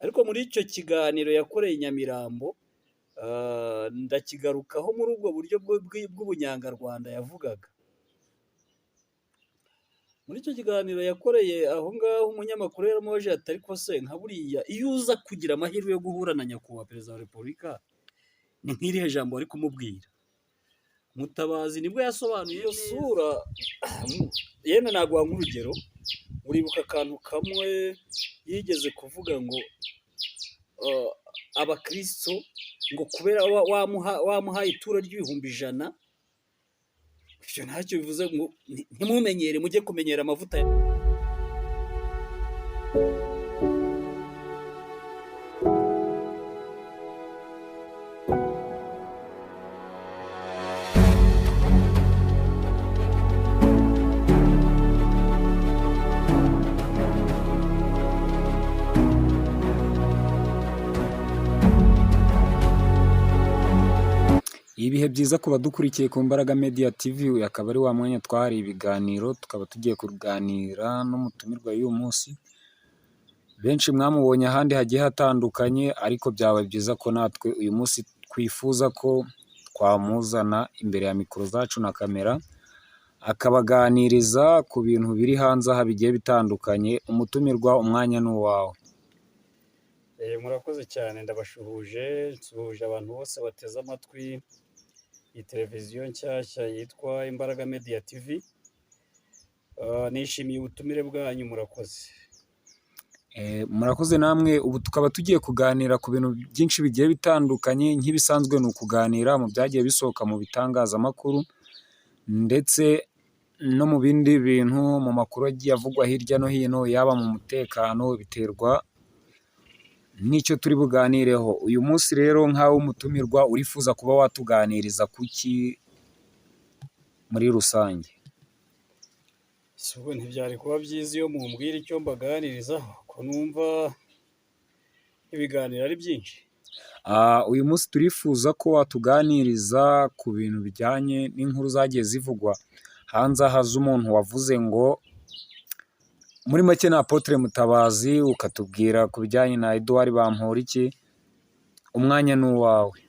ariko muri icyo kiganiro yakoreye i Nyamirambo, ndakigarukaho muri ubwo buryo bw'ubunyangarwanda yavugaga. Muri icyo kiganiro yakoreye aho ngaho, umunyamakuru yaramubajije ati ariko se nka buriya iyo uza kugira amahirwe yo guhura na nyakubahwa perezida wa repubulika, ni nk'irihe jambo ari kumubwira? Mutabazi nibwo yasobanuye iyo sura. Yenda naguha nk'urugero, uribuka akantu kamwe yigeze kuvuga ngo abakristo ngo kubera wamuhaye ituro ry'ibihumbi 100, ibyo ntacyo bivuze, ngo ntimumenyere, mujye kumenyera amavuta Ibihe byiza ku badukurikiye ku Mbaraga Media TV, uyu akaba ari wa mwanya twahariye ibiganiro, tukaba tugiye kuganira n'umutumirwa y'uyu munsi. Benshi mwamubonye ahandi hagiye hatandukanye, ariko byabaye byiza ko natwe uyu munsi twifuza ko twamuzana imbere ya mikoro zacu na kamera, akabaganiriza ku bintu biri hanze aha bigiye bitandukanye. Umutumirwa, umwanya ni uwawe. Murakoze cyane, ndabashuhuje, nsuhuje abantu bose bateze amatwi iyi televiziyo nshyashya yitwa Imbaraga Media TV. Nishimiye ubutumire bwanyu, murakoze. Murakoze namwe. Ubu tukaba tugiye kuganira ku bintu byinshi bigiye bitandukanye. Nk'ibisanzwe ni ukuganira mu byagiye bisohoka mu bitangazamakuru, ndetse no mu bindi bintu, mu makuru agiye avugwa hirya no hino, yaba mu mutekano, biterwa n'icyo turi buganireho. Uyu munsi rero nk'aho umutumirwa, urifuza kuba watuganiriza kuki muri rusange? Ntibyari kuba byiza iyo mumbwira icyo mbaganirizaho, ko numva ibiganiro ari byinshi. Uyu munsi turifuza ko watuganiriza ku bintu bijyanye n'inkuru zagiye zivugwa hanze aha z'umuntu wavuze ngo, muri make ni Apotre Mutabazi, ukatubwira ku bijyanye na Edouard Bamporiki. Umwanya ni uwawe.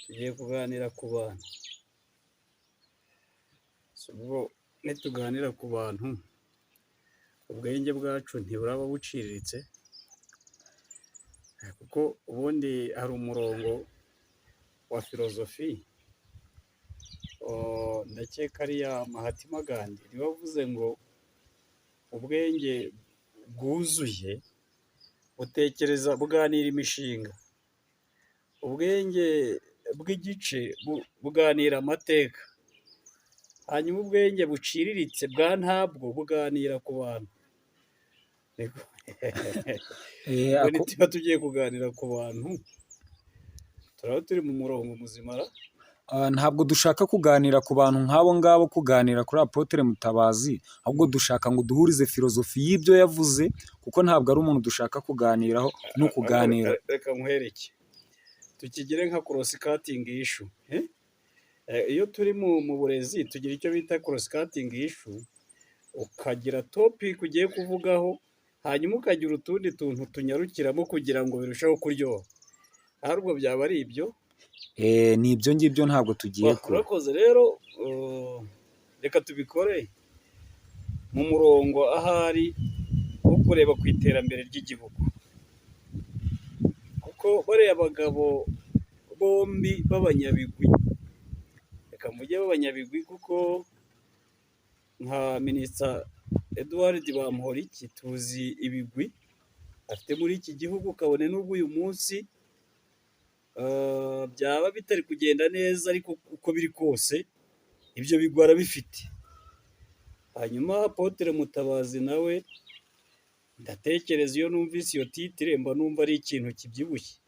Tugiye kuganira ku bantu. Ubwo nituganira ku bantu, ubwenge bwacu ntiburaba buciriritse, kuko ubundi hari umurongo wa filozofi, ndakeka ari ya Mahatma Gandhi, niwe wavuze ngo ubwenge bwuzuye butekereza, buganira imishinga, ubwenge bw'igice buganira amateka, hanyuma ubwenge buciriritse bwa ntabwo buganira ku bantu. Niba tugiye kuganira ku bantu, turaba turi mu murongo muzima. Ntabwo dushaka kuganira ku bantu nk'abo ngabo, kuganira kuri Apotre Mutabazi, ahubwo dushaka ngo duhurize filozofi y'ibyo yavuze, kuko ntabwo ari umuntu dushaka kuganiraho no kuganira. Reka nkwereke, tukigire nka cross cutting issue. Iyo turi mu burezi tugira icyo bita cross cutting issue, ukagira topic ugiye kuvugaho, hanyuma ukagira utundi tuntu tunyarukiramo kugira ngo birusheho kuryoha. Ahubwo byaba ari ibyo. Ni ibyo ngibyo, ntabwo tugiye kure. Urakoze rero, reka tubikore mu murongo ahari wo kureba ku iterambere ry'igihugu, kuko bariya abagabo bombi b'abanyabigwi, reka mujye b'abanyabigwi, kuko nka Minisita Edouard Bamporiki tuzi ibigwi afite muri iki gihugu, kabone n'ubwo uyu munsi byaba bitari kugenda neza, ariko uko biri kose ibyo bigwi arabifite. Hanyuma Apotre Mutabazi nawe, ndatekereza iyo numvise iyo titire mba numva ari ikintu kibyibushye.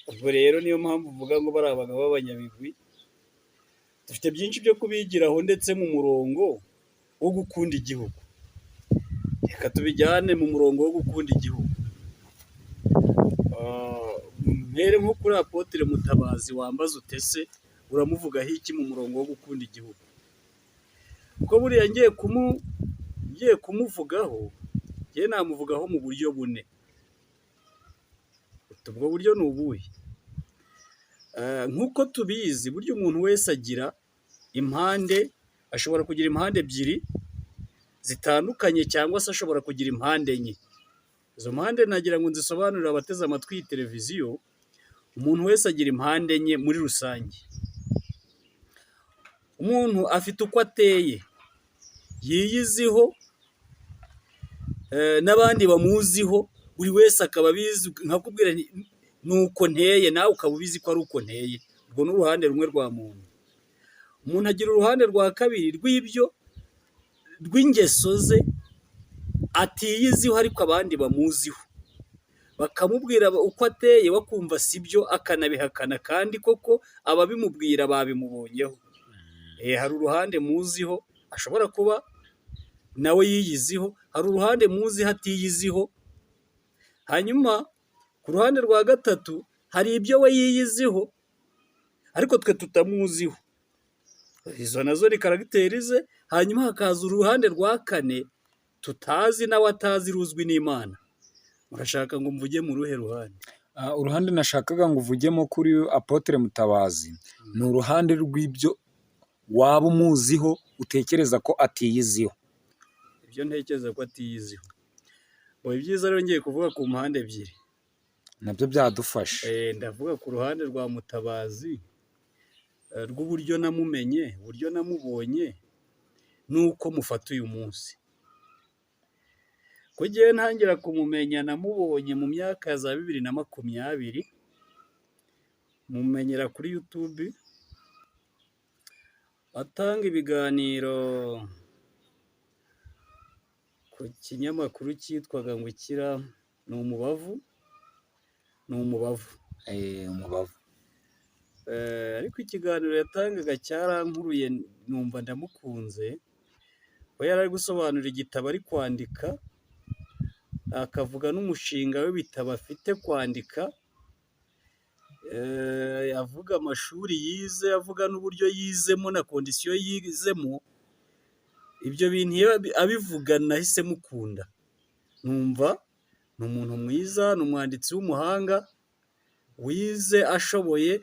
Ubwo rero niyo mpamvu uvuga ngo bari abagabo b'abanyabigwi, dufite byinshi byo kubigiraho, ndetse mu murongo wo gukunda igihugu. Reka tubijyane mu murongo wo gukunda igihugu. Mbere nko kuri Apotre Mutabazi, wambaza utese uramuvugaho iki mu murongo wo gukunda igihugu? Kuko buriya ngiye ngiye kumuvugaho, njye namuvugaho mu buryo bune. Ubwo buryo ni ubuhe? Nk'uko tubizi burya umuntu wese agira impande, ashobora kugira impande ebyiri zitandukanye cyangwa se ashobora kugira impande enye. Izo mpande nagira ngo nzisobanurire abateze amatwi iyi televiziyo. Umuntu wese agira impande enye muri rusange. Umuntu afite uko ateye, yiyiziho, n'abandi bamuziho, buri wese akaba abizi, nkakubwira nuko nteye, nawe ukaba ubizi ko ari uko nteye. Urwo ni uruhande rumwe rwa muntu. Umuntu agira uruhande rwa kabiri rw'ingeso ze atiyiziho ariko abandi bamuziho, bakamubwira uko ateye wakumva sibyo, akanabihakana kandi koko ababimubwira babimubonyeho. Hari uruhande muziho ashobora kuba nawe yiyiziho, hari uruhande muziho atiyiziho, hanyuma ku ruhande rwa gatatu hari ibyo we yiyiziho ariko twe tutamuziho. Izo nazo ni karagiteri ze. Hanyuma hakaza uruhande rwa kane tutazi nawe atazi, ruzwi n'Imana. Murashaka ngo mvuge mu ruhe ruhande? Uruhande nashakaga ngo uvugemo kuri Apotre Mutabazi ni uruhande rw'ibyo waba umuziho utekereza ko atiyiziho. Ibyo ntekereza ko atiyiziho. Ibyiza rero ngiye kuvuga ku mpande ebyiri, nabyo byadufasha. Ndavuga ku ruhande rwa Mutabazi, rw'uburyo namumenye, uburyo namubonye, n'uko mufata uyu munsi. Ko ngewe ntangira kumumenya namubonye mu myaka ya za 2020, mumenyera kuri YouTube atanga ibiganiro ku kinyamakuru cyitwaga ngo Ikira, ni Umubavu. Ariko ikiganiro yatangaga cyarankuruye, numva ndamukunze. We yari ari gusobanura igitabo ari kwandika, akavuga n'umushinga w'ibitabo afite kwandika, avuga amashuri yize, avuga n'uburyo yizemo na kondisiyo yizemo. Ibyo bintu iyo abivuga nahise mukunda, numva ni umuntu mwiza, ni umwanditsi w'umuhanga, wize ashoboye.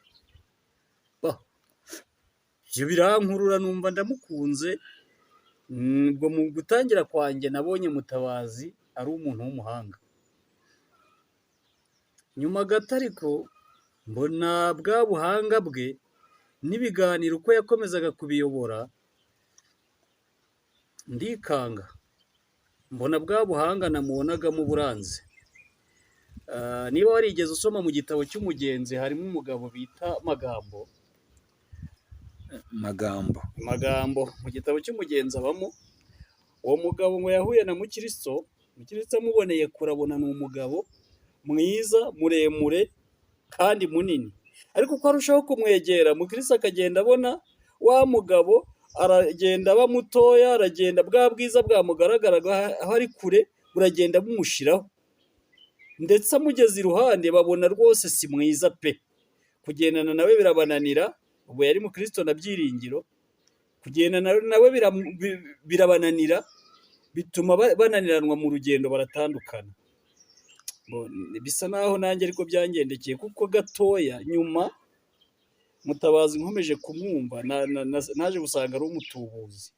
Ibyo birankurura, numva ndamukunze. Ubwo mu gutangira kwanjye nabonye Mutabazi ari umuntu w'umuhanga. Nyuma gato ariko mbona bwa buhanga bwe n'ibiganiro uko yakomezaga kubiyobora, ndikanga, mbona bwa buhanga namubonagamo buranze. Niba warigeze usoma mu gitabo cy'Umugenzi, harimo umugabo bita Magambo. Mu gitabo cy'Umugenzi abamo uwo mugabo ngo yahuye na Mukristo amuboneye kurabona ni umugabo mwiza, muremure kandi munini. Ariko uko arushaho kumwegera, Mukristo akagenda abona wa mugabo aragenda aba mutoya, aragenda bwa bwiza bwamugaragaraga aho ari kure buragenda bumushiraho, ndetse amugeze iruhande babona rwose si mwiza pe. Kugendana nawe birabananira. Ubwo yari Mukristo na Byiringiro. Kugendana nawe birabananira, bituma bananiranwa mu rugendo, baratandukana. Bisa naho nanjye ariko byangendekeye, kuko gatoya nyuma Mutabazi nkomeje kumwumva naje gusanga ari umutubuzi.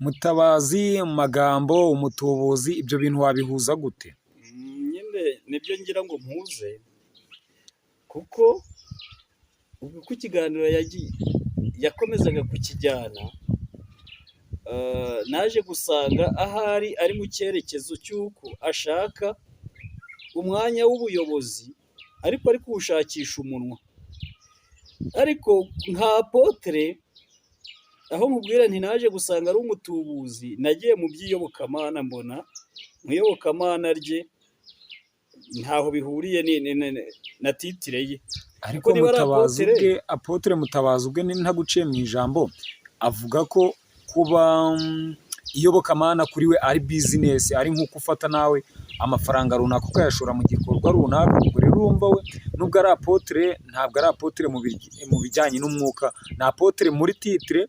Mutabazi, Magambo, umutubuzi, ibyo bintu wabihuza gute? Nyine nibyo ngira ngo mpuze, kuko uko ikiganiro yakomezaga kukijyana, naje gusanga ahari ari mu cyerekezo cy'uko ashaka umwanya w'ubuyobozi, ariko ari kuwushakisha umunwa. Ariko nka Apotre, aho nkubwira nti naje gusanga ari umutubuzi, nagiye mu by'iyobokamana, mbona mu iyobokamana rye ntaho bihuriye na titire ye. Ariko Apotre Mutabazi ubwe ntaguciye mu ijambo, avuga ko kuba iyobokamana kuri we ari bizinesi, ari nk'uko ufata nawe amafaranga runaka ukayashora mu gikorwa runaka. Ubwo rero urumva we nubwo ari Apotre, ntabwo ari Apotre mu bijyanye n'umwuka, ni Apotre muri titire,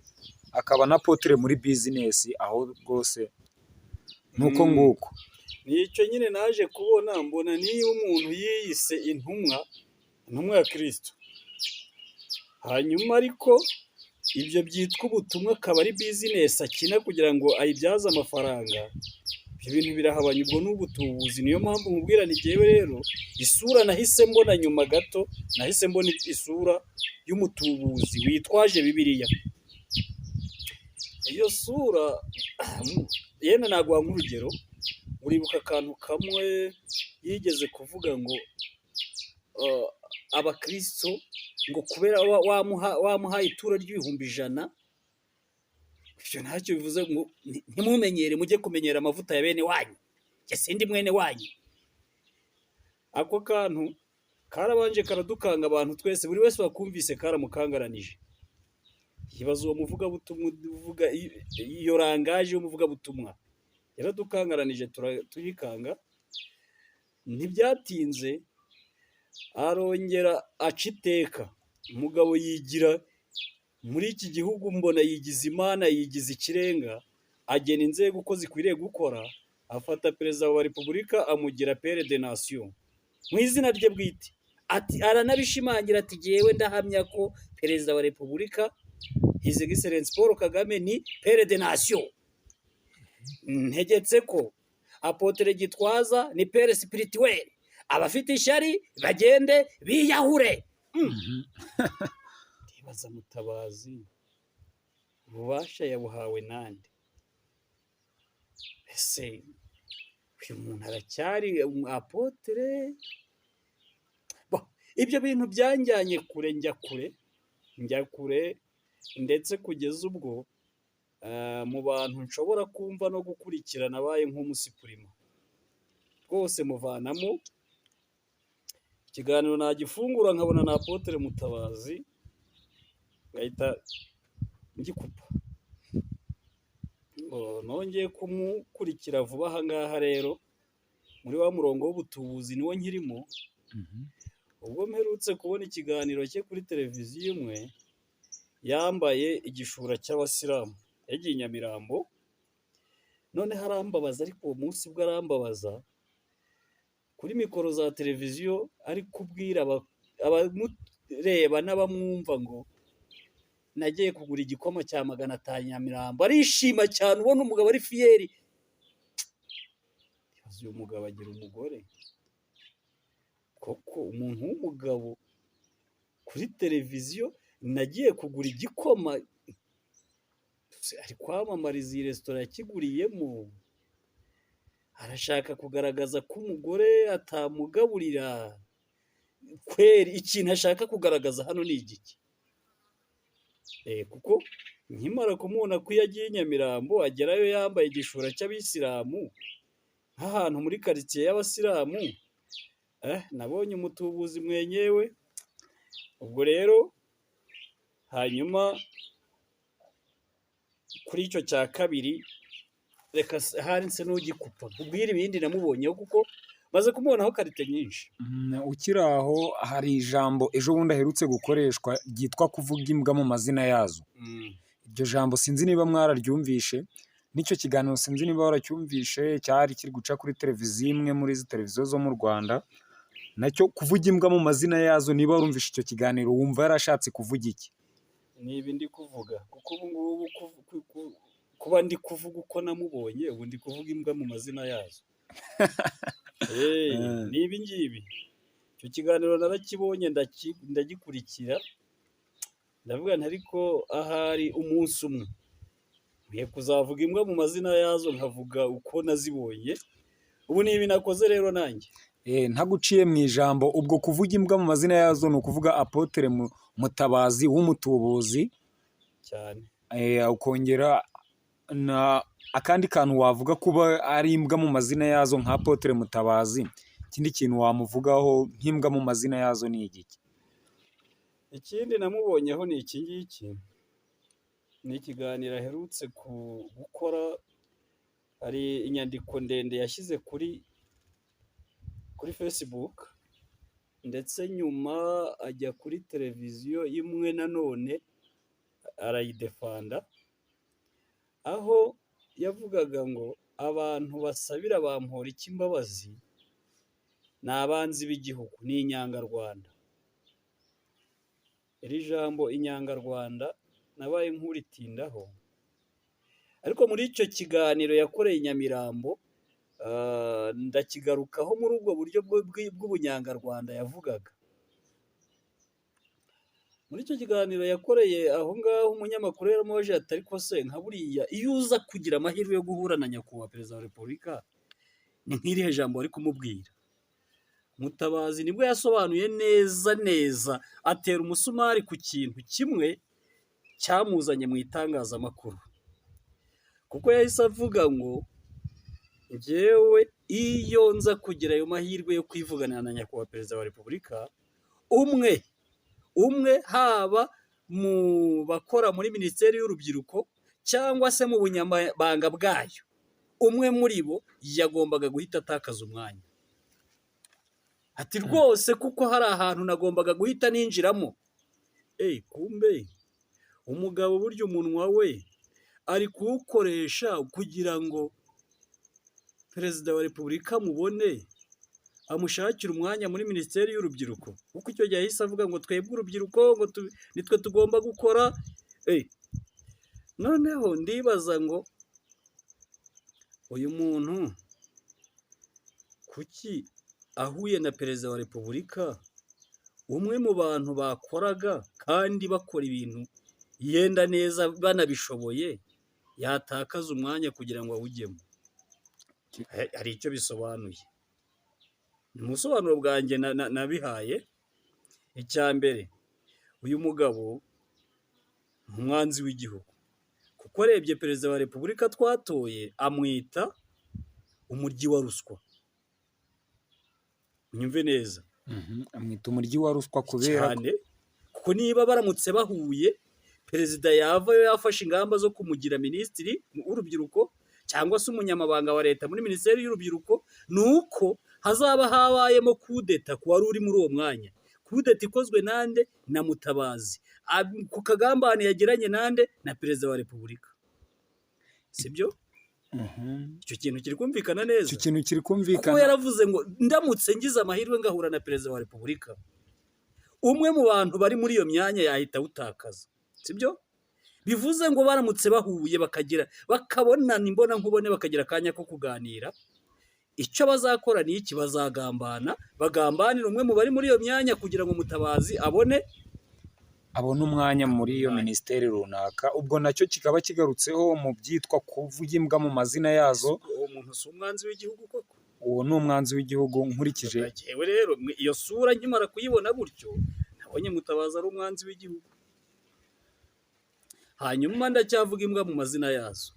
akaba na Apotre muri bizinesi, aho rwose nuko nguko. nicyo nyine naje kubona mbona niyo umuntu yiyise intumwa ya Kristo, hanyuma ariko ibyo byitwa ubutumwa akaba ari bizinesi akina kugira ngo ayibyaze amafaranga, ibyo bintu birahabanye. Ubwo ni ubutubuzi. Niyo mpamvu nkubwira ni jyewe rero isura nahise mbona nyuma gato, nahise mbona isura y'umutubuzi witwaje Bibiliya. Iyo sura yenda naguha nk'urugero, uribuka akantu kamwe yigeze kuvuga ngo abakristo ngo kubera wamuhaye ituro ry'ibihumbi 100, ibyo ntacyo bivuze ngo ntimumenyere, mujye kumenyera amavuta ya bene wanyu, njye sindi mwene wanyu. Ako kantu karabanje karadukanga abantu twese, buri wese wakumvise karamukangaranije. Ibaza uwo muvugabutumwa uvuga iyo rangaje y'umuvugabutumwa yaradukangaranije, turikanga. Ntibyatinze arongera aca iteka, umugabo yigira muri iki gihugu, mbona yigize imana, yigize ikirenga, agena inzego uko zikwiriye gukora, afata perezida wa repubulika amugira pere de nation mu izina rye bwite, ati aranabishimangira ati jyewe ndahamya ko perezida wa repubulika His Excellency Paul Kagame ni pere de nation, ntegetse ko Apotre Gitwaza ni pere spirituel, abafite ishyari bagende biyahure. Ndibaza Mutabazi ububasha yabuhawe nande? Ese uyu muntu aracyari apotre? Ibyo bintu byanjyanye kure, njya kure ndetse kugeza ubwo mu bantu nshobora kumva no gukurikirana abaye nk'umusipurima rwose, muvanamo ikiganiro nagifungura nkabona na Apotre Mutabazi ngahita ngikupa. Nongeye kumukurikira vuba aha ngaha rero muri wa murongo w'ubutubuzi niwo nkirimo. Ubwo mperutse kubona ikiganiro cye kuri televiziyo imwe, yambaye igishura cy'abasilamu, yagiye i Nyamirambo, none harambabaza. Ariko uwo munsi bwo arambabaza kuri mikoro za televiziyo, ari kubwira abamureba n'abamwumva ngo nagiye kugura igikoma cya 500 Nyamirambo. Arishima cyane, ubona umugabo ari fiyeri. Uyu mugabo agira umugore koko? Umuntu w'umugabo kuri televiziyo, nagiye kugura igikoma, ari kwamamariza iyi resitora yakiguriyemo, arashaka kugaragaza ko umugore atamugaburira. Kweri ikintu ashaka kugaragaza hano ni igiki? Kuko nkimara kumubona ko yagiye i Nyamirambo, agerayo yambaye igishura cy'abisilamu nk'ahantu muri quartier y'abasilamu, nabonye umutubuzi mwenyewe. Ubwo rero hanyuma kuri icyo cya kabiri, reka harinse n'ugikupa ubwira ibindi namubonyeho, kuko maze kumubonaho karite nyinshi. Ukiri aho, hari ijambo ejo bundi aherutse gukoreshwa ryitwa kuvuga imbwa mu mazina yazo. Iryo jambo sinzi niba mwararyumvishe, n'icyo kiganiro sinzi niba waracyumvishe, cyari kiri guca kuri televiziyo imwe muri izi televiziyo zo mu Rwanda, nacyo kuvuga imbwa mu mazina yazo. Niba warumvishe icyo kiganiro, wumva yarashatse kuvuga iki? Ni ibi ndi kuvuga, kuko ubu ngubu kuba ndi kuvuga uko namubonye, ubu ndi kuvuga imbwa mu mazina yazo. Ni ibi ngibi. Icyo kiganiro narakibonye, ndagikurikira, ndavuga nti ariko ahari umunsi umwe nkwiye kuzavuga imbwa mu mazina yazo, nkavuga uko nazibonye. Ubu ni ibi nakoze rero nanjye. Ntaguciye mu ijambo, ubwo kuvuga imbwa mu mazina yazo ni ukuvuga Apotre Mutabazi w'umutubuzi cyane. Ukongera akandi kantu wavuga kuba ari imbwa mu mazina yazo nka Apotre Mutabazi, ikindi kintu wamuvugaho nk'imbwa mu mazina yazo ni igiki? Ikindi namubonyeho ni iki ngiki, ni ikiganiro aherutse gukora. Hari inyandiko ndende yashyize kuri Facebook, ndetse nyuma ajya kuri televiziyo imwe nanone arayidefanda, aho yavugaga ngo abantu basabira Bamporiki imbabazi ni abanzi b'igihugu, ni inyangarwanda. Iri jambo inyangarwanda nabaye nk'uritindaho, ariko muri icyo kiganiro yakoreye i Nyamirambo ndakigarukaho muri ubwo buryo bw'ubunyangarwanda yavugaga. Muri icyo kiganiro yakoreye aho ngaho umunyamakuru yaramubajije ati ariko se nka buriya iyo uza kugira amahirwe yo guhura na nyakubahwa perezida wa repubulika ni nk'irihe jambo ari kumubwira? Mutabazi nibwo yasobanuye neza atera umusumari ku kintu kimwe cyamuzanye mu itangazamakuru, kuko yahise avuga ngo njyewe iyo nza kugira ayo mahirwe yo kwivugana na nyakubahwa perezida wa repubulika, umwe haba mu bakora muri minisiteri y'urubyiruko cyangwa se mu bunyamabanga bwayo, umwe muri bo yagombaga guhita atakaza umwanya. Ati rwose kuko hari ahantu nagombaga guhita ninjiramo. Kumbe umugabo burya umunwa we ari kuwukoresha kugira ngo perezida wa repubulika amubone, amushakira umwanya muri minisiteri y'urubyiruko, kuko icyo gihe yahise avuga ngo twebwe urubyiruko ngo nitwe tugomba gukora. Noneho ndibaza ngo uyu muntu kuki ahuye na perezida wa repubulika, umwe mu bantu bakoraga kandi bakora ibintu yenda neza banabishoboye, yatakaza umwanya kugira ngo awujyemo? Hari icyo bisobanuye. Ni ubusobanuro bwanjye nabihaye. Icya mbere, uyu mugabo ni umwanzi w'igihugu, kuko arebye perezida wa repubulika twatoye amwita umuryi wa ruswa. Unyumve neza, amwita umuryi wa ruswa kubera kuko niba baramutse bahuye, perezida yavayo yafashe ingamba zo kumugira minisitiri w'urubyiruko cyangwa se umunyamabanga wa leta muri minisiteri y'urubyiruko, ni uko hazaba habayemo kudeta ku wari uri muri uwo mwanya. Kudeta ikozwe nande? Na Mutabazi, ku kagambane yagiranye nande? Na perezida wa repubulika. Sibyo? Icyo kintu kiri kumvikana neza. Icyo kintu kiri kumvikana, kuko yaravuze ngo ndamutse ngize amahirwe ngahura na perezida wa repubulika, umwe mu bantu bari muri iyo myanya yahita awutakaza. Sibyo? Bivuze ngo baramutse bahuye bakabonana imbona nkubone, bakagira akanya ko kuganira, icyo bazakora ni iki? Bazagambana, bagambanira umwe mu bari muri iyo myanya kugira ngo Mutabazi abone umwanya muri iyo minisiteri runaka. Ubwo nacyo kikaba kigarutseho mu byitwa kuvuga imbwa mu mazina yazo. Uwo muntu si umwanzi w'igihugu koko? Uwo ni umwanzi w'igihugu nkurikije. Yewe rero iyo sura nkimara kuyibona gutyo, nabonye Mutabazi ari umwanzi w'igihugu. Hanyuma ndacyavuga imbwa mu mazina yazo.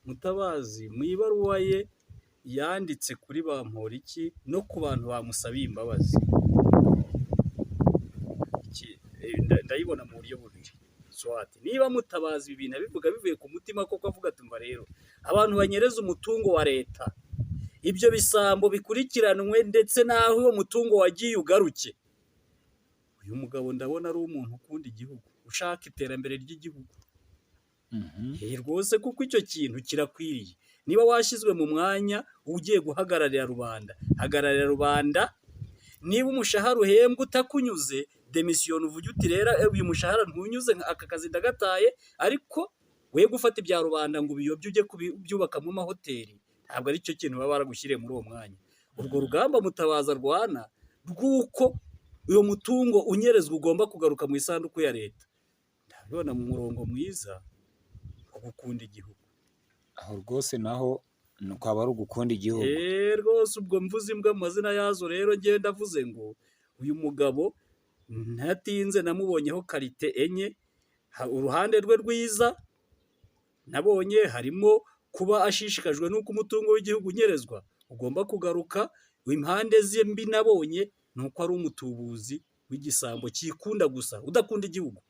Mutabazi mu ibaruwa ye yanditse kuri Bamporiki no ku bantu bamusabiye imbabazi, ndayibona mu buryo bubiri. Niba Mutabazi ibintu abivuga bivuye ku mutima koko, avuga ati mva rero abantu banyereza umutungo wa leta, ibyo bisambo bikurikiranwe ndetse n'aho uwo mutungo wagiye ugaruke, uyu mugabo ndabona ari umuntu ukunda igihugu, ushaka iterambere ry'igihugu. Rwose kuko icyo kintu kirakwiriye. Niba washyizwe mu mwanya ugiye guhagararira rubanda, hagararira rubanda. Niba umushahara uhembwa utakunyuze, demisiyoni uvuge uti rero uyu mushahara ntunyuze, aka kazi ndagataye, ariko we gufata ibya rubanda ngo ubiyobye ujye kubyubaka mu mahoteli, ntabwo ari cyo kintu baba baragushyiriye muri uwo mwanya. Urwo rugamba Mutabazi arwana rw'uko uyu mutungo unyerezwa ugomba kugaruka mu isanduku ya leta, ndabibona mu murongo mwiza wo gukunda igihugu. Aho rwose naho kwaba ari ugukunda igihugu. Rwose ubwo mvuze imbwa mu mazina yazo rero, ngewe ndavuze ngo uyu mugabo ntatinze namubonyeho karite enye. Uruhande rwe rwiza nabonye harimo kuba ashishikajwe n'uko umutungo w'igihugu unyerezwa ugomba kugaruka. Impande ze mbi nabonye ni uko ari umutubuzi w'igisambo cyikunda gusa, udakunda igihugu.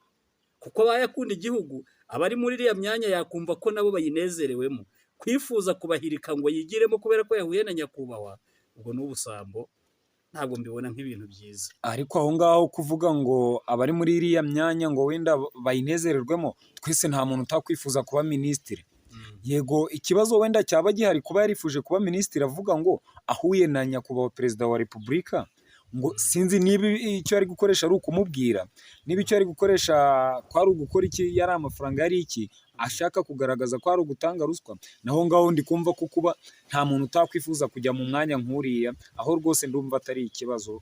Kuko abayakunda igihugu abari muri iriya myanya yakumva ko nabo bayinezerewemo, kwifuza kubahirika ngo yigiremo kubera ko yahuye na nyakubahwa, ubwo ni ubusambo. Ntabwo mbibona nk'ibintu byiza. Ariko aho ngaho kuvuga ngo abari muri iriya myanya ngo wenda bayinezererwemo, twese nta muntu utakwifuza kuba minisitiri. Yego, ikibazo wenda cyaba gihari kuba yarifuje kuba minisitiri avuga ngo ahuye na nyakubahwa perezida wa repubulika, ngo sinzi niba icyo ari gukoresha ari ukumubwira, niba icyo ari gukoresha ko ari ugukora iki, yari amafaranga yari iki, ashaka kugaragaza ko ari ugutanga ruswa, naho ngaho ndi kumva ko kuba nta muntu utakwifuza kujya mu mwanya nk'uriya, aho rwose ndumva atari ikibazo.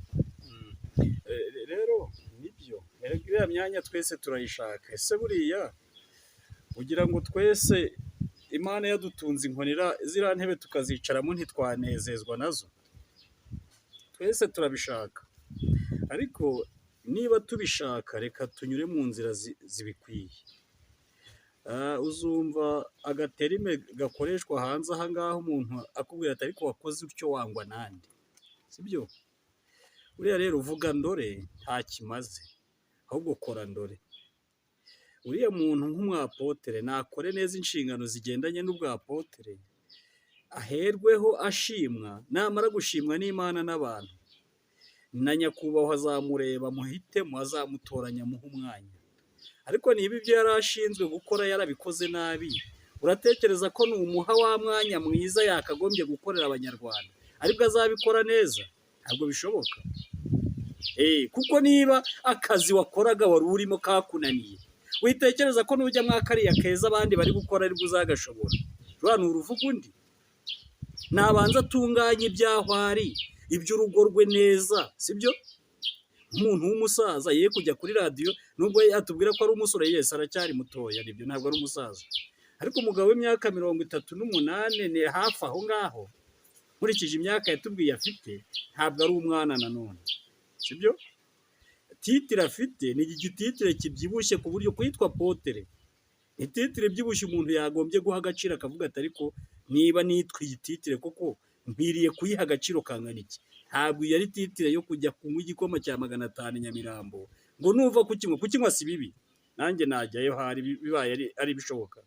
Rero nibyo, iriya myanya twese turayishaka. Ese buriya kugira ngo twese Imana yadutunze inkoni, ziriya ntebe tukazicaramo ntitwanezezwa nazo? Twese turabishaka, ariko niba tubishaka reka tunyure mu nzira zibikwiye. Uzumva agaterime gakoreshwa hanze aha ngaha, umuntu akubwira ati ariko wakoze utyo wangwa nande, sibyo? Buriya rero uvuga ndore nta kimaze, ahubwo kora ndore. Uriya muntu nk'umwapotere nakore neza inshingano zigendanye n'ubwapotere, aherweho ashimwa, namara gushimwa n'Imana n'abantu, na nyakubahwa azamureba muhitemo, azamutoranya amuhe umwanya. Ariko niba ibyo yari ashinzwe gukora yarabikoze nabi, uratekereza ko numuha wa mwanya mwiza yakagombye gukorera abanyarwanda aribwo azabikora neza? Ntabwo bishoboka. Kuko niba akazi wakoraga wari urimo kakunaniye, witekereza ko nujya mwakariya keza abandi bari gukora aribwo uzagashobora? Ruriya ni uruvuga undi. Nabanza atunganye ibyaho ari iby'urugo rwe neza, sibyo? Umuntu w'umusaza ye kujya kuri radiyo, nubwo yatubwira ko ari umusore, yesi aracyari mutoya, nibyo, ntabwo ari umusaza, ariko umugabo w'imyaka 38 ni hafi aho ngaho, nkurikije imyaka yatubwiye afite, ntabwo ari umwana nanone, sibyo? Titire afite ni igititire kibyibushye ku buryo kwitwa potere, ititire ibyibushye umuntu yagombye guha agaciro, akavuga ati ariko niba nitwa igititire koko nkwiriye kuyiha agaciro kangana iki? Ntabwo yari titire yo kujya kunywa igikoma cya 500 Nyamirambo, ngo nuva kukinywa si bibi, nanjye najyayo hari bibaye ari bishoboka,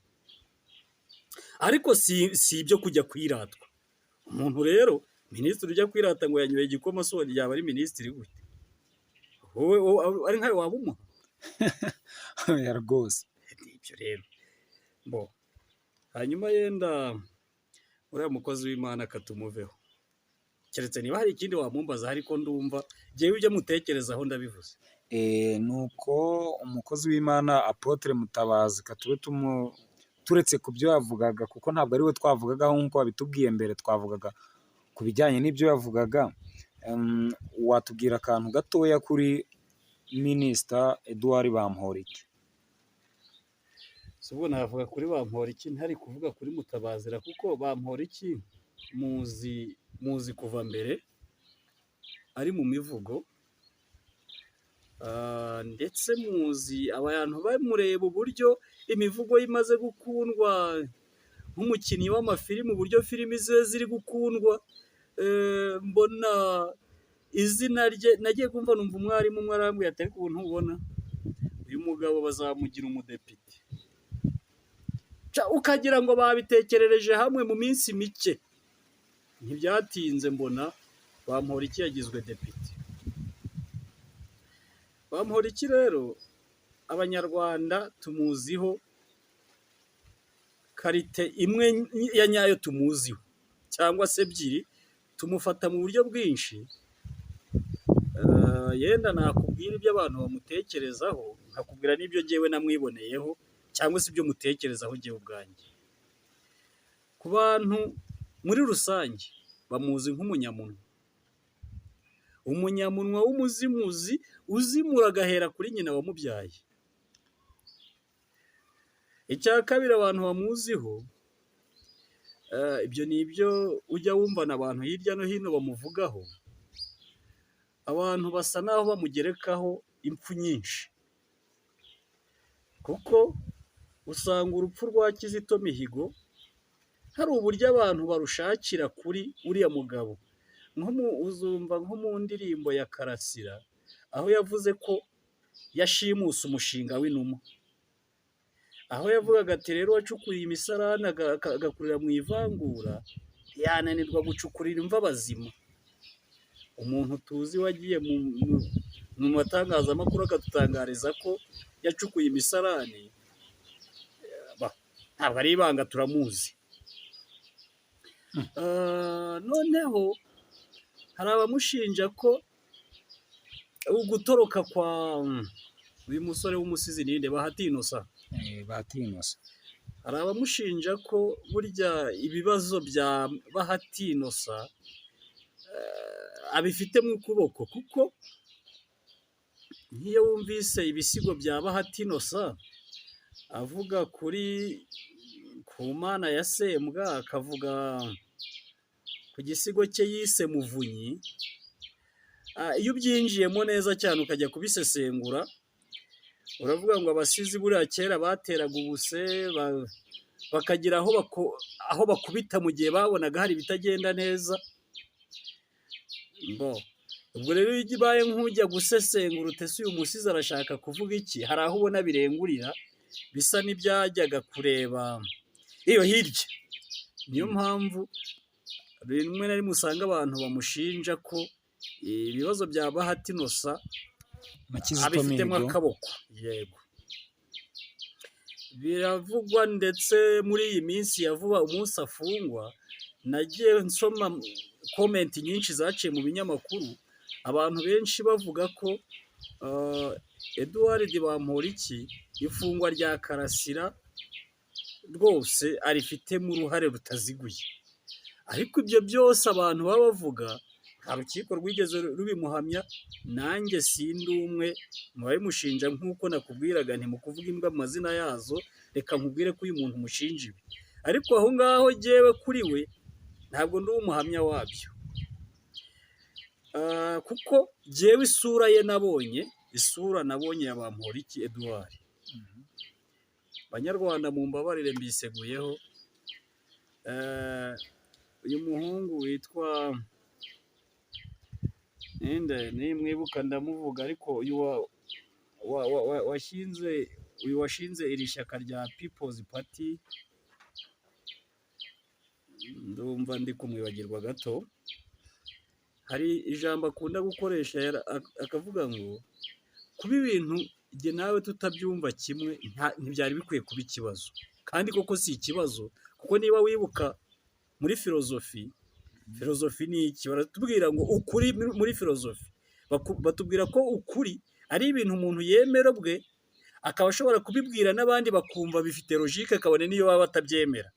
ariko si ibyo kujya kwiratwa. Umuntu rero minisitiri ujya kwirata ngo yanyweye igikoma, so yaba ari minisitiri gute? Wowe ari nkawe waba umuha? Ya rwose. Ibyo rero bo, hanyuma yenda uriya mukozi w'Imana akatumuveho, keretse niba hari ikindi wamumbaza, ariko ndumva jyewe ibyo mutekerezaho ndabivuze. Nuko umukozi w'Imana Apotre Mutabazi katube turetse ku byo yavugaga, kuko ntabwo ari we twavugagaho nk'uko wabitubwiye mbere, twavugaga ku bijyanye n'ibyo yavugaga. Watubwira akantu gatoya kuri Minisita Edouard Bamporiki? Ubu navuga kuri Bamporiki ntari kuvuga kuri Mutabazira, kuko Bamporiki muzi kuva mbere ari mu mivugo, ndetse muzi abantu bamureba uburyo imivugo ye imaze gukundwa, nk'umukinnyi w'amafilimi uburyo filimi ze ziri gukundwa. Mbona izina rye nagiye kumva, numva umwarimu umwe arambwira ati ariko ubu ntubona uyu mugabo bazamugira umudepite? Ukagira ngo babitekerereje hamwe mu minsi mike, ntibyatinze mbona Bamporiki yagizwe depite. Bamporiki rero abanyarwanda tumuziho karite imwe ya nyayo, tumuziho cyangwa se ebyiri, tumufata mu buryo bwinshi. Yenda nakubwira ibyo abantu bamutekerezaho, nkakubwira n'ibyo jyewe namwiboneyeho, cyangwa se ibyo mutekerezaho jyewe ubwanjye. Ku bantu muri rusange bamuzi nk'umunyamunwa, umunyamunwa w'umuzimuzi, uzimura agahera kuri nyina wamubyaye. Icya kabiri abantu bamuziho, ibyo ni ibyo ujya wumvana abantu hirya no hino bamuvugaho, abantu basa naho bamugerekaho impfu nyinshi, kuko usanga urupfu rwa Kizito Mihigo hari uburyo abantu barushakira kuri uriya mugabo. Uzumva nko mu ndirimbo ya Karasira, aho yavuze ko yashimuse umushinga w'inuma, aho yavugaga ati rero wacukuye imisarane agakurira mu ivangura, yananirwa gucukurira imva bazima. Umuntu tuzi wagiye mu matangazamakuru akadutangariza ko yacukuye imisarane, ntabwo ari ibanga turamuzi. Noneho hari abamushinja ko ugutoroka kwa uyu musore w'umusizi ninde Bahati Innocent. Bahati Innocent. Hari abamushinja ko burya ibibazo bya Bahati Innocent abifite mu kuboko, kuko nk'iyo wumvise ibisigo bya Bahati Innocent avuga ku mana ya Sembwa, akavuga ku gisigo cye yise Muvunyi, iyo ubyinjiyemo neza cyane ukajya kubisesengura uravuga ngo abasizi buriya kera bateraga ubuse bakagira aho bakubita mu gihe babonaga hari ibitagenda neza. Ubwo rero iyo ubaye nk'ujya gusesengura utese uyu musizi arashaka kuvuga iki, hari aho ubona birengurira bisa n'ibyajyaga kureba iyo hirya. Niyo mpamvu rimwe na rimwe usanga abantu bamushinja ko ibibazo bya Bahati Innocent abifitemo akaboko. Yego, biravugwa, ndetse muri iyi minsi ya vuba umunsi afungwa nagiye nsoma komenti nyinshi zaciye mu binyamakuru, abantu benshi bavuga ko Edouard Bamporiki ifungwa rya Karasira rwose arifitemo uruhare rutaziguye. Ariko ibyo byose abantu baba bavuga nta rukiko rwigeze rubimuhamya. Nanjye sindi umwe mu babimushinja, nk'uko nakubwiraga nti mu kuvuga imbwa amazina yazo, reka nkubwire ko uyu muntu umushinja ibi, ariko aho ngaho jyewe kuri we ntabwo ndi umuhamya wabyo, kuko jyewe isura nabonye ya Bamporiki Edouard. Banyarwanda mumbabarire mbiseguyeho, uyu muhungu witwa nimwibuka ndamuvuga, ariko uyu washinze iri shyaka rya People's Party, ndumva ndi kumwibagirwa gato, hari ijambo akunda gukoresha akavuga ngo kuba ibintu jye nawe tutabyumva kimwe ntibyari bikwiye kuba ikibazo. Kandi koko si ikibazo, kuko niba wibuka muri filozofi ni iki? Baratubwira ngo ukuri muri filozofi, batubwira ko ukuri ari ibintu umuntu yemera bwe, akaba ashobora kubibwira n'abandi bakumva bifite logike, kabone niyo baba batabyemera.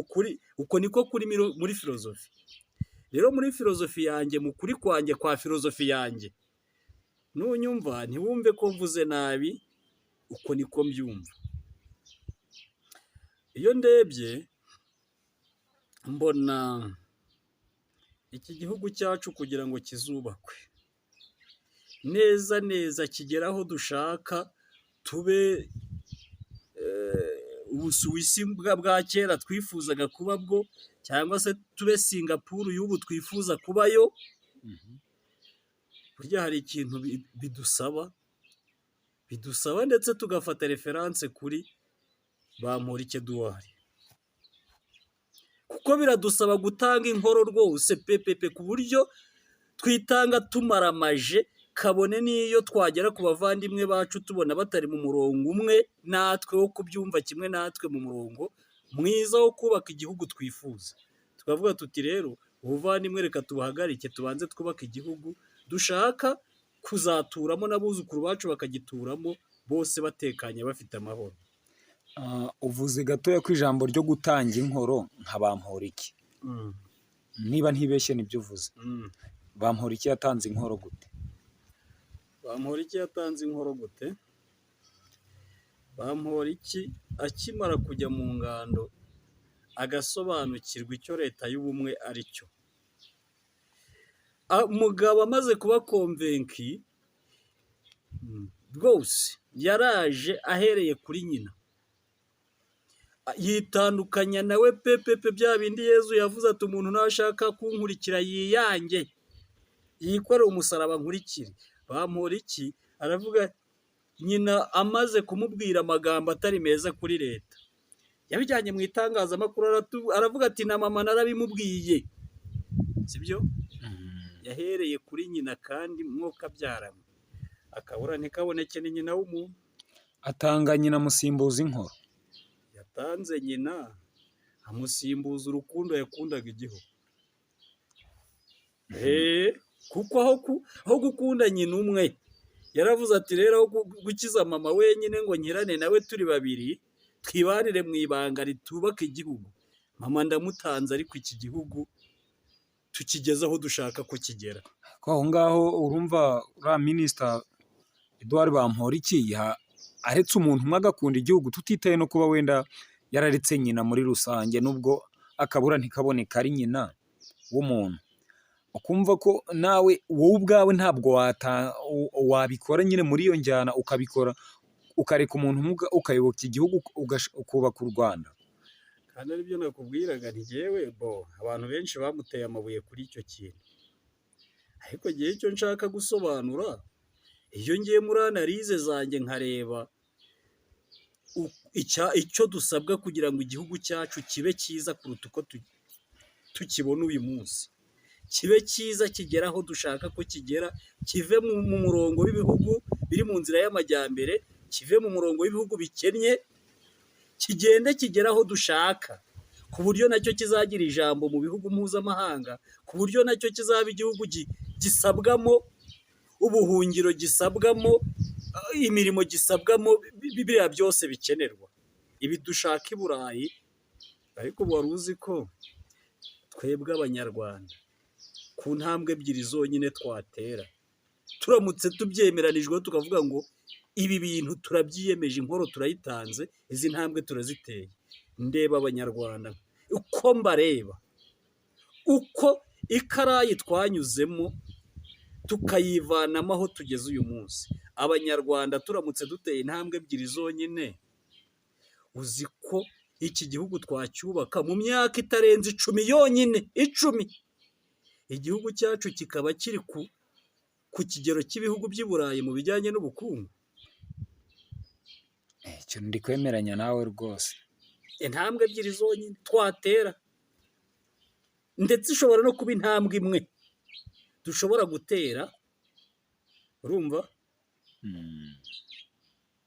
Ukuri uko niko kuri muri filozofi. Rero muri filozofi yanjye, mu kuri kwanjye kwa filozofi yanjye, nunyumva ntiwumve ko mvuze nabi, uko niko mbyumva. Iyo ndebye mbona iki gihugu cyacu kugira ngo kizubakwe neza kigera aho dushaka, tube Ubusuwisi bwa kera twifuzaga kuba bwo, cyangwa se tube Singapuru y'ubu twifuza kubayo, burya hari ikintu bidusaba, ndetse tugafata referanse kuri Bamporiki Edouard, kuko biradusaba gutanga inkoro rwose pepepe, ku buryo twitanga tumaramaje, kabone n'iyo twagera ku bavandimwe bacu tubona batari mu murongo umwe natwe wo kubyumva kimwe natwe, mu murongo mwiza wo kubaka igihugu twifuza, tukavuga tuti rero ubuvandimwe reka tubuhagarike, tubanze twubaka igihugu dushaka kuzaturamo, n'abuzukuru bacu bakagituramo, bose batekanye bafite amahoro. Uvuze gatoya ko ijambo ryo gutanga inkoro nka Bamporiki, niba ntibeshye nibyo uvuze. Bamporiki yatanze inkoro gute? Bamporiki yatanze inkoro gute? Bamporiki akimara kujya mu ngando agasobanukirwa icyo leta y'ubumwe ari cyo, umugabo amaze kuba konvenki rwose, yaraje ahereye kuri nyina, yitandukanya nawe pepepe, bya bindi Yezu yavuze ati umuntu nashaka kunkurikira yiyange, yikorere umusaraba nkurikire. Bamporiki aravuga, nyina amaze kumubwira amagambo atari meza kuri leta, yabijyanye mu itangazamakuru, aravuga ati na mama narabimubwiye, sibyo? Yahereye kuri nyina, kandi mwuka byaramo akabura ntikaboneke, ni nyina w'umuntu. Atanga nyina musimbuza inkoro. yatanze nyina amusimbuza urukundo yakundaga igihugu. Kuko aho gukunda nyina umwe yaravuze ati rero aho gukiza mama wenyine ngo nkirane nawe turi babiri twibanire mu ibanga ritubaka igihugu, mama ndamutanze ariko iki gihugu tukigeze aho dushaka ko kigera. aho ngaho urumva uriya minisita Edouard Bamporiki aretse umuntu umwe agakunda igihugu, tutitaye no kuba wenda yararetse nyina muri rusange, nubwo akabura ntikaboneka ari nyina w'umuntu, ukumva ko nawe wowe ubwawe ntabwo wabikora nyine muri iyo njyana, ukabikora ukareka umuntu umwe ukayoboka igihugu ukubaka u Rwanda. Kandi aribyo nakubwiraga nti jyewe abantu benshi bamuteye amabuye kuri icyo kintu, ariko igihe icyo nshaka gusobanura, iyo ngiye muri analize zanjye nkareba icyo dusabwa kugira ngo igihugu cyacu kibe cyiza kuruta uko tukibona uyu munsi, kibe cyiza kigera aho dushaka ko kigera, kive mu murongo w'ibihugu biri mu nzira y'amajyambere, kive mu murongo w'ibihugu bikennye, kigende kigera aho dushaka, ku buryo nacyo kizagira ijambo mu bihugu mpuzamahanga, ku buryo nacyo kizaba igihugu gisabwamo ubuhungiro, gisabwamo imirimo, gisabwamo biriya byose bikenerwa. Ibi dushaka i Burayi, ariko wari uzi ko twebwe abanyarwanda ku ntambwe ebyiri zonyine twatera, turamutse tubyemeranijweho tukavuga ngo ibi bintu turabyiyemeje, inkoro turayitanze, izi ntambwe turaziteye. Ndeba abanyarwanda uko mbareba, uko ikarayi twanyuzemo tukayivanamo aho tugeze uyu munsi, abanyarwanda turamutse duteye intambwe ebyiri zonyine, uzi ko iki gihugu twacyubaka mu myaka itarenze 10 yonyine, 10, igihugu cyacu kikaba kiri ku kigero cy'ibihugu by'i Burayi mu bijyanye n'ubukungu. Icyo ndi kwemeranya nawe rwose. Intambwe ebyiri zonyine twatera, ndetse ishobora no kuba intambwe imwe dushobora gutera, urumva?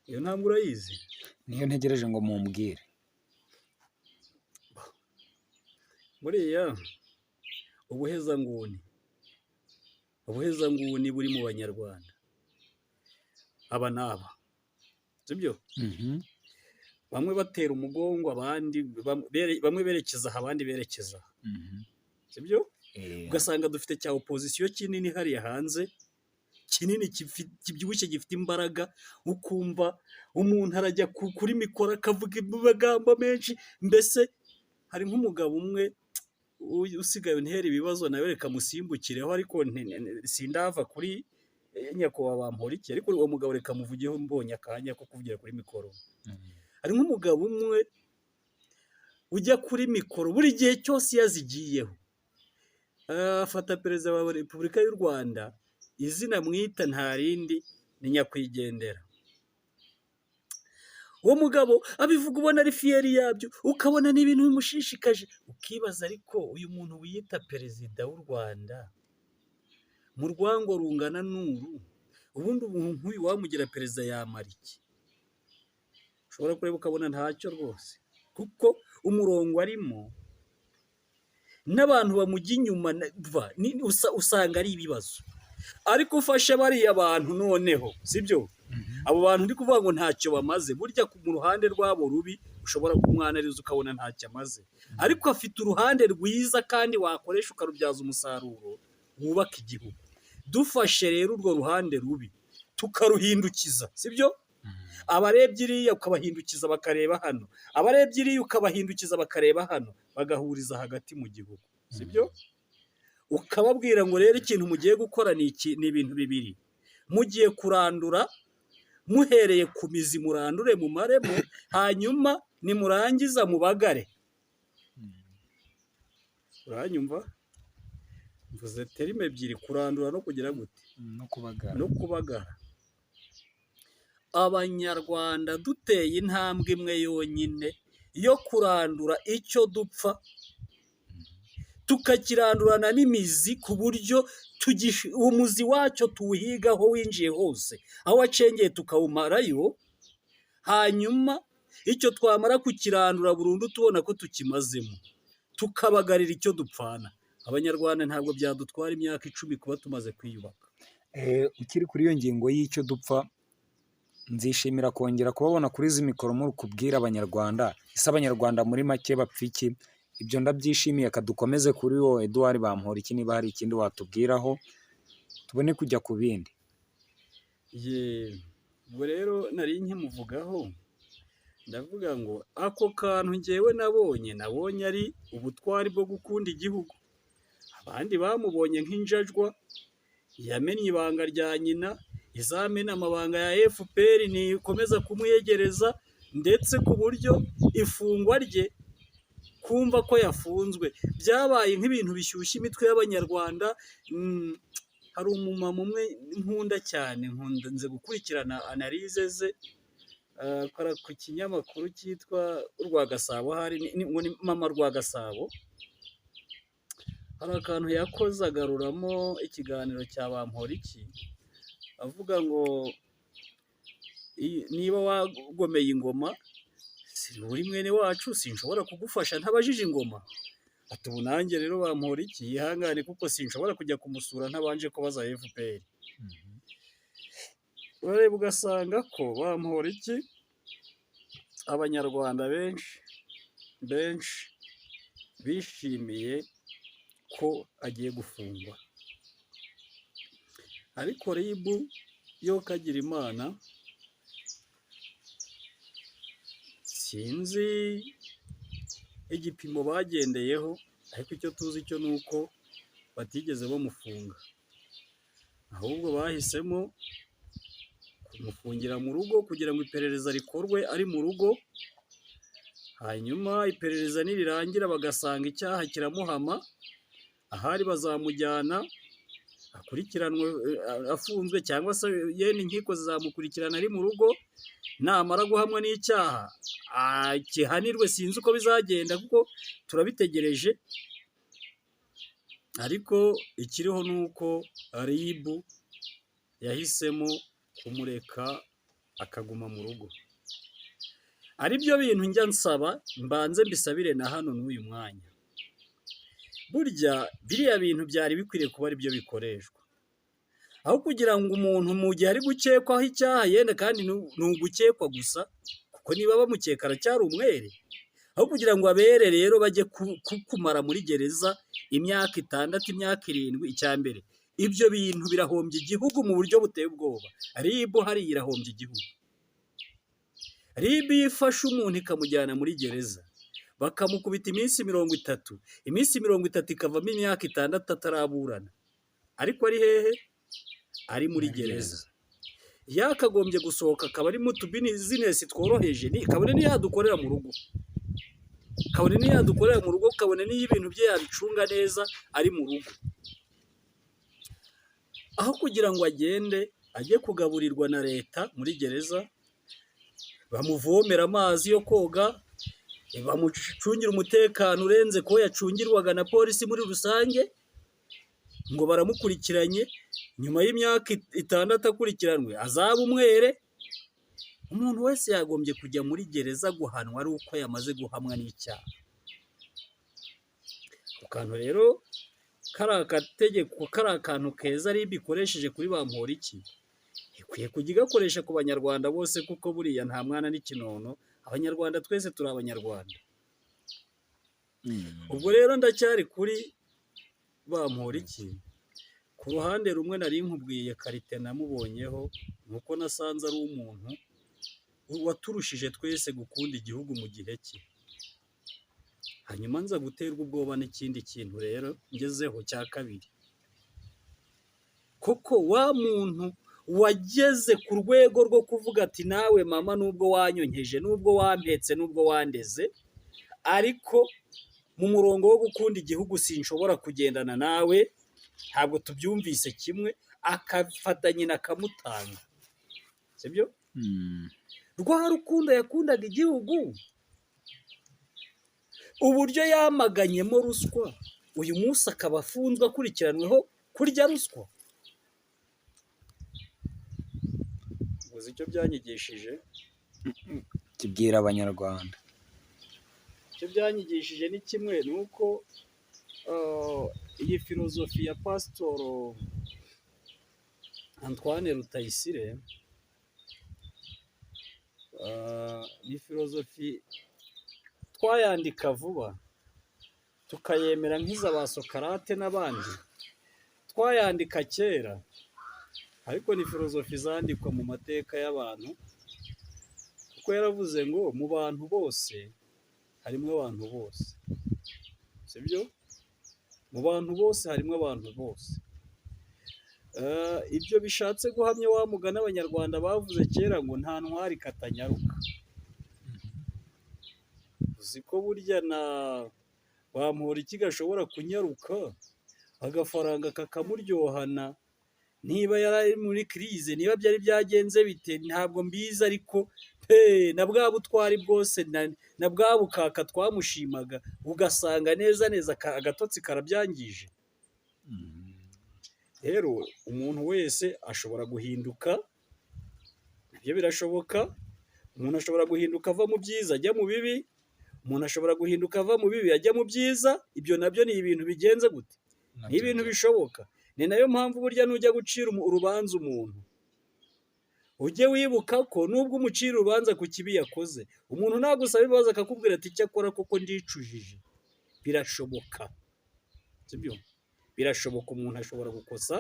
Iyo ntambwe urayizi? Niyo ntegereje ngo mumbwire. Buriya ubuhezanguni buri mu banyarwanda, aba n'aba, sibyo? Bamwe batera umugongo, abandi bamwe berekeza aha, abandi berekeza aha, sibyo? Ugasanga dufite cya opozisiyo kinini hariya hanze, kinini kibyibushye gifite imbaraga, ukumva umuntu arajya kuri mikoro akavuga amagambo menshi. Mbese hari nk'umugabo umwe usigaye ntera ibibazo, nawe reka musimbukireho, ariko sindava kuri nyakubahwa Bamporiki, ariko uwo mugabo reka muvugeho mbonye akanya ko kuvugira kuri mikoro. Hari nk'umugabo umwe ujya kuri mikoro buri gihe cyose yazigiyeho, afata perezida wa Repubulika y'u Rwanda, izina mwita nta rindi ni nyakwigendera. Uwo mugabo abivuga ubona ari fiyeri yabyo, ukabona n'ibintu bimushishikaje, ukibaza ariko uyu muntu wiyita perezida w'u Rwanda mu rwango rungana n'uru, ubundi umuntu nk'uyu wamugira perezida yamara iki? Ushobora kureba ukabona ntacyo rwose, kuko umurongo arimo n'abantu bamujya inyuma usanga ari ibibazo. Ariko ufashe bariya bantu noneho, sibyo? Abo bantu ndi kuvuga ngo ntacyo bamaze, burya mu ruhande rwabo rubi ushobora kumwanariza ukabona ntacyo amaze, ariko afite uruhande rwiza kandi wakoresha ukarubyaza umusaruro wubaka igihugu. Dufashe rero urwo ruhande rubi tukaruhindukiza, sibyo? Abarebye iriya ukabahindukiza bakareba hano, abarebye iriya ukabahindukiza bakareba hano, bagahuriza hagati mu gihugu, sibyo? Ukababwira ngo rero ikintu mugiye gukora ni ibintu bibiri, mugiye kurandura, muhereye ku mizi murandure mumaremo, hanyuma nimurangiza mubagare. Uranyumva? Mvuze terime ebyiri, kurandura no kugira gute? No kubagara. Abanyarwanda duteye intambwe imwe yonyine yo kurandura icyo dupfa, tukakirandurana n'imizi, ku buryo umuzi wacyo tuwuhigaho winjiye hose, aho wacengeye tukawumarayo, hanyuma icyo twamara kukirandura burundu tubona ko tukimazemo, tukabagarira icyo dupfana, abanyarwanda ntabwo byadutwara imyaka 10 kuba tumaze kwiyubaka. Ukiri kuri iyo ngingo y'icyo dupfa, nzishimira kongera kubabona kuri izi mikoro muri kubwira abanyarwanda, ese abanyarwanda muri make bapfa iki? Ibyo ndabyishimiye. Dukomeze kuri wowe Edouard Bamporiki, niba hari ikindi watubwiraho tubone kujya ku bindi. Ubwo rero nari nkimuvugaho, ndavuga ngo ako kantu njyewe nabonye ari ubutwari bwo gukunda igihugu. Abandi bamubonye nk'injajwa yamenye ibanga rya nyina, izamena amabanga ya FPR nikomeza kumuyegereza, ndetse ku buryo ifungwa rye kumva ko yafunzwe byabaye nk'ibintu bishyushya imitwe y'abanyarwanda. Hari umumama umwe nkunda cyane, nze gukurikirana analize ze, akora ku kinyamakuru cyitwa Urwagasabo, hari ni mama Rwagasabo. Hari akantu yakoze agaruramo ikiganiro cya Bamporiki, avuga ngo niba wagomeye ingoma, uri mwene wacu, sinshobora kugufasha ntabajije ingoma. Ati ubu nanjye rero Bamporiki yihangane, kuko sinshobora kujya kumusura ntabanje kubaza FPR. Urareba ugasanga ko Bamporiki abanyarwanda benshi bishimiye ko agiye gufungwa, ariko RIB yo kagira imana, sinzi igipimo bagendeyeho, ariko icyo tuzi cyo ni uko batigeze bamufunga, ahubwo bahisemo kumufungira mu rugo kugira ngo iperereza rikorwe ari mu rugo, hanyuma iperereza nirirangira bagasanga icyaha kiramuhama, ahari bazamujyana akurikiranwe afunzwe, cyangwa se yene inkiko zizamukurikirana ari mu rugo, namara guhamwa n'icyaha akihanirwe. Sinzi uko bizagenda kuko turabitegereje, ariko ikiriho ni uko RIB yahisemo kumureka akaguma mu rugo. Ari byo bintu njya nsaba, mbanze mbisabire na hano n'uyu mwanya. Burya biriya bintu byari bikwiriye kuba ari byo bikoreshwa, aho kugira ngo umuntu mu gihe ari gukekwaho icyaha, yenda kandi ni ugukekwa gusa, kuko niba bamukeka aracyari umwere, aho kugira ngo abere rero bajye kumara muri gereza imyaka 6, imyaka 7. Icya mbere, ibyo bintu birahombya igihugu mu buryo buteye ubwoba. RIB hariya irahombya igihugu. RIB ifashe umuntu ikamujyana muri gereza, bakamukubita iminsi 30, iminsi 30 ikavamo imyaka 6 ataraburana, ariko ari hehe? Ari muri gereza. Yakagombye gusohoka akaba ari mu tubizinesi tworoheje, kabone niyo yadukorera mu rugo, kabone niyo yadukorera mu rugo, kabone niyo ibintu bye yabicunga neza ari mu rugo, aho kugira ngo agende ajye kugaburirwa na leta muri gereza, bamuvomera amazi yo koga, bamucungira umutekano urenze ko yacungirwaga na polisi muri rusange, ngo baramukurikiranye, nyuma y'imyaka 6 akurikiranwe azaba umwere. Umuntu wese yagombye kujya muri gereza guhanwa ari uko yamaze guhamwa n'icyaha. Akantu rero kari akategeko, kari akantu keza RIB ikoresheje kuri Bamporiki, ikwiye kujya igakoresha ku banyarwanda bose, kuko buriya nta mwana n'ikinono, abanyarwanda twese turi abanyarwanda. Ubwo rero ndacyari kuri Bamporiki, ku ruhande rumwe nari nkubwiye karite namubonyeho, nuko nasanze ari umuntu waturushije twese gukunda igihugu mu gihe cye. Hanyuma nza guterwa ubwoba n'ikindi kintu rero ngezeho cya kabiri, koko wa muntu wageze ku rwego rwo kuvuga ati nawe mama, nubwo wanyonkeje, nubwo wampetse, nubwo wandeze, ariko mu murongo wo gukunda igihugu sinshobora kugendana nawe, ntabwo tubyumvise kimwe, akafata nyina akamutanga. Sibyo? Rwa rukundo yakundaga igihugu, uburyo yamaganyemo ruswa, uyu munsi akaba afunzwe akurikiranweho kurya ruswa. Uzi icyo byanyigishije? kibwira abanyarwanda? icyo byanyigishije ni kimwe, ni uko iyi filozofi ya pasitoro Antoine Rutayisire ni filozofi twayandika vuba tukayemera nk'iza ba Sokarate n'abandi, twayandika kera, ariko ni filozofi zandikwa mu mateka y'abantu, kuko yaravuze ngo mu bantu bose harimo abantu bose, sibyo? Mu bantu bose harimo abantu bose. Ibyo bishatse guhamya wa mugani abanyarwanda bavuze kera ngo nta ntwari katanyaruka. Uzi ko burya na Bamporiki gashobora kunyaruka agafaranga kakamuryohana, niba yari muri kirize, niba byari byagenze bite ntabwo mbizi, ariko na bwa butwari bwose na bwa bukaka twamushimaga ugasanga neza neza agatotsi karabyangije. Rero umuntu wese ashobora guhinduka, nabyo birashoboka. Umuntu ashobora guhinduka ava mu byiza ajya mu bibi, umuntu ashobora guhinduka ava mu bibi ajya mu byiza. Ibyo nabyo ni ibintu bigenze gute? Ni ibintu bishoboka. Ni nayo mpamvu burya nujya gucira urubanza umuntu, ujye wibuka ko nubwo umucira urubanza ku kibi yakoze, umuntu nagusaba ibibazo akakubwira ati icyakora koko ndicujije. Birashoboka, sibyo? Birashoboka, umuntu ashobora gukosa,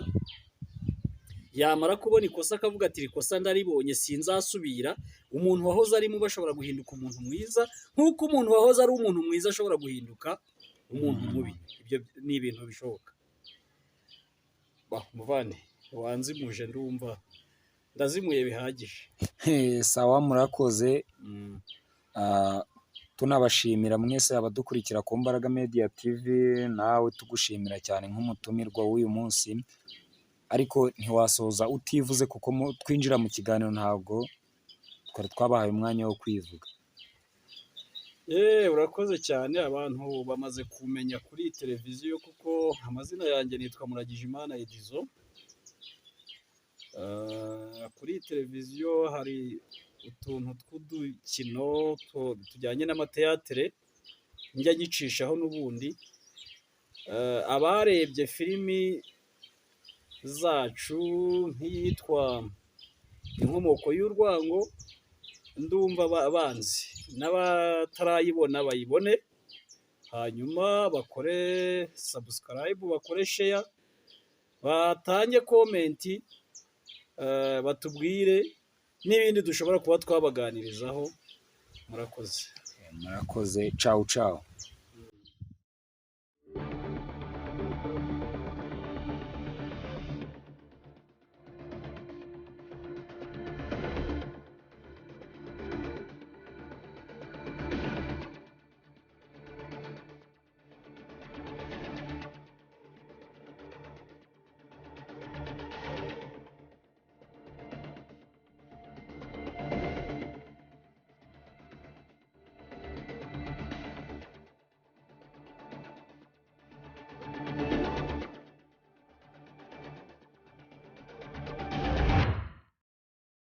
yamara kubona ikosa akavuga ati iri kosa ndaribonye sinzasubira. Umuntu wahoze ari mubi ashobora guhinduka umuntu mwiza, nk'uko umuntu wahoze ari umuntu mwiza ashobora guhinduka umuntu mubi. Ibyo ni ibintu bishoboka. Muvane wanzimuje, ndumva ndazimuye bihagije. Sawa, murakoze. Tunabashimira mwese abadukurikira ku Mbaraga Media TV, nawe tugushimira cyane nk'umutumirwa w'uyu munsi, ariko ntiwasoza utivuze kuko twinjira mu kiganiro ntabwo twari twabahaye umwanya wo kwivuga. Urakoze cyane. Abantu bamaze kumenya kuri televiziyo, kuko amazina yanjye nitwa Muragijimana Edizo. Kuri televiziyo hari utuntu tw'udukino tujyanye n'amateyatere njya gicishaho n'ubundi. Abarebye filimi zacu nk'iyitwa Inkomoko y'Urwango ndumva banzi, n'abatarayibona bayibone, hanyuma bakore subscribe, bakore share, batange komenti, batubwire n'ibindi dushobora kuba twabaganirizaho. Murakoze. Murakoze. Ciao ciao.